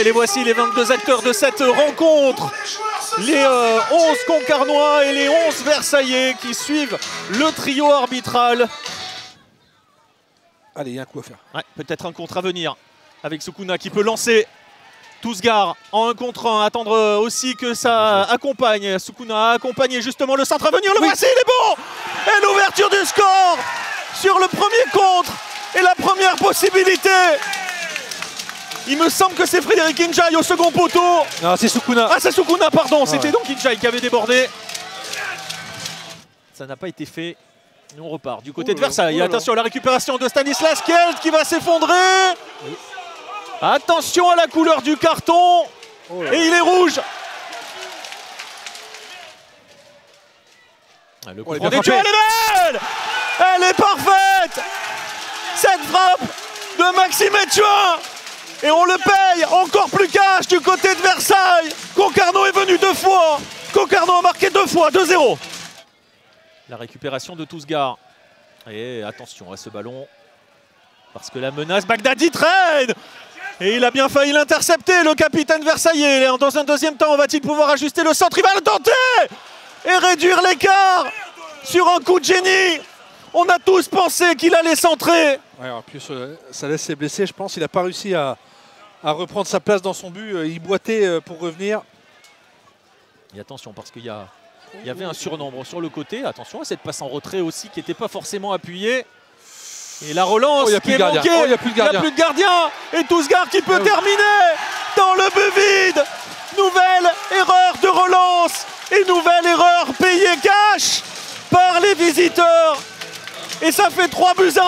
Et les voici les 22 acteurs de cette rencontre. Les 11 Concarnois et les 11 Versaillais qui suivent le trio arbitral. Allez, il y a un coup à faire. Ouais, peut-être un contre à venir avec Soukouna qui peut lancer. Tousgar en 1 contre 1, attendre aussi que ça accompagne. Soukouna a accompagné justement le centre à venir. Le voici, il est bon. Et l'ouverture du score sur le premier contre. Et la première possibilité. Il me semble que c'est Frédéric Injaï au second poteau. Non, c'est Soukouna. Ah, c'est Soukouna, pardon. C'était donc Injaï qui avait débordé. Ça n'a pas été fait. Et on repart du côté de Versailles. Attention à la récupération de Stanislas Kielt qui va s'effondrer. Attention à la couleur du carton. Et il est rouge. Le coup franc d'Étuin, elle est belle. Elle est parfaite. Cette frappe de Maxime Étuin. Et on le paye encore plus cash du côté de Versailles. Concarneau est venu 2 fois. Concarneau a marqué 2 fois, 2-0. La récupération de Tousgar. Et attention à ce ballon. Parce que la menace, Bagdadi traîne. Et il a bien failli l'intercepter, le capitaine versaillais. Dans un deuxième temps, va-t-il pouvoir ajuster le centre? Il va le tenter et réduire l'écart sur un coup de génie. On a tous pensé qu'il allait centrer. Ouais, en plus, ça laisse ses blessés, je pense. Il n'a pas réussi à reprendre sa place dans son but. Il boitait pour revenir. Et attention, parce qu'il y avait un surnombre sur le côté. Attention à cette passe en retrait aussi qui n'était pas forcément appuyée. Et la relance qui est manquée. Il n'y a plus de gardien. Et Tousgar qui peut terminer dans le but vide. Nouvelle erreur de relance. Et nouvelle erreur payée cash par les visiteurs. Et ça fait 3-1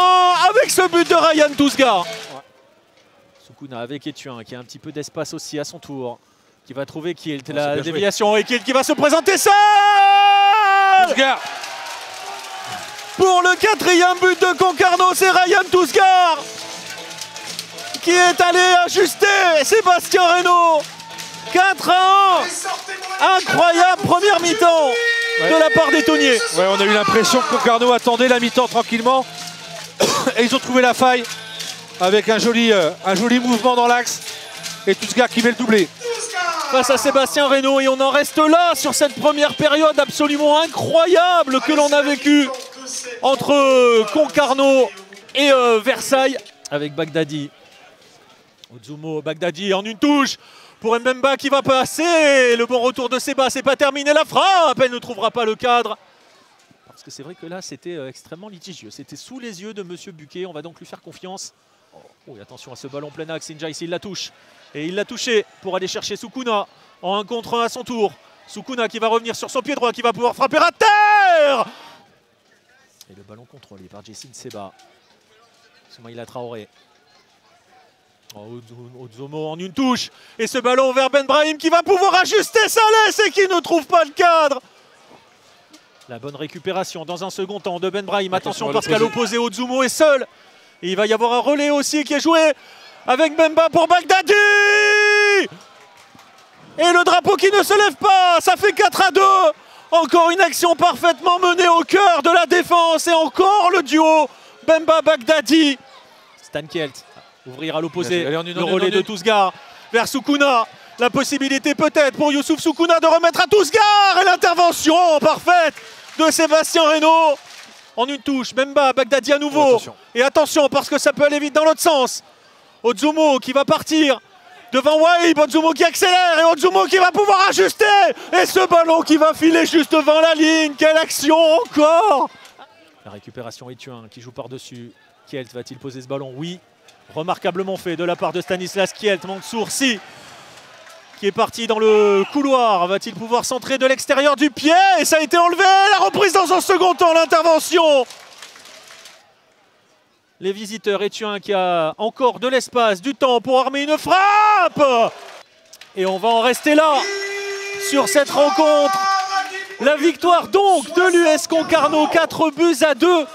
avec ce but de Ryan Tousgar. Soukouna avec Étuin qui a un petit peu d'espace aussi à son tour. Qui va trouver Kielt, la déviation. Et Kielt qui va se présenter seul. Tousgar. Pour le 4e but de Concarneau, c'est Ryan Tousgar qui est allé ajuster Sébastien Reynaud. 4-1. Incroyable première mi-temps de la part des Tonniers. Ouais, on a eu l'impression que Concarneau attendait la mi-temps tranquillement. Et ils ont trouvé la faille avec un joli mouvement dans l'axe. Et Tousgar qui met le doublé. Face à Sébastien Reynaud, et on en reste là sur cette première période absolument incroyable que l'on a vécue entre Concarneau et Versailles avec Bagdadi. Ozumo, Bagdadi en une touche pour Mbemba qui va passer. Le bon retour de Séba, c'est pas terminé la frappe. Elle ne trouvera pas le cadre. Parce que c'est vrai que là, c'était extrêmement litigieux. C'était sous les yeux de Monsieur Buquet. On va donc lui faire confiance. Oh, et attention à ce ballon plein axe. Injaï, il la touche. Et il l'a touché pour aller chercher Soukouna en 1 contre 1 à son tour. Soukouna qui va revenir sur son pied droit, qui va pouvoir frapper à terre. Et le ballon contrôlé par Jessin Seba. Soumaïla Traoré. Ozomo en une touche. Et ce ballon vers Ben Brahim qui va pouvoir ajuster sa laisse et qui ne trouve pas le cadre. La bonne récupération dans un second temps de Ben Brahim. Attention parce qu'à l'opposé, Ozumo est seul. Et il va y avoir un relais aussi qui est joué avec Mbemba pour Bagdadi. Et le drapeau qui ne se lève pas. Ça fait 4-2. Encore une action parfaitement menée au cœur de la défense. Et encore le duo Mbemba-Bagdadi. Stan Kielt ouvrir à l'opposé le relais de Tousgar vers Soukouna. La possibilité peut-être pour Youssouf Soukouna de remettre à Tousgar. Et l'intervention parfaite de Sébastien Reynaud. En une touche, Mbemba, Bagdadi à nouveau. Et attention parce que ça peut aller vite dans l'autre sens. Ozumo qui va partir devant Waïb, Ozumo qui accélère et Ozumo qui va pouvoir ajuster. Et ce ballon qui va filer juste devant la ligne. Quelle action encore! La récupération Étuin qui joue par-dessus. Kielt va-t-il poser ce ballon? Oui. Remarquablement fait de la part de Stanislas Kielt. Mansour Si qui est parti dans le couloir. Va-t-il pouvoir centrer de l'extérieur du pied? Et ça a été enlevé. La reprise dans un second temps, l'intervention. Les visiteurs, Étuin qui a encore de l'espace, du temps pour armer une frappe. Et on va en rester là sur cette rencontre. La victoire donc de l'US Concarneau, 4-2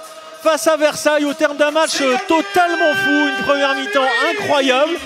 face à Versailles au terme d'un match totalement fou. Une première mi-temps incroyable.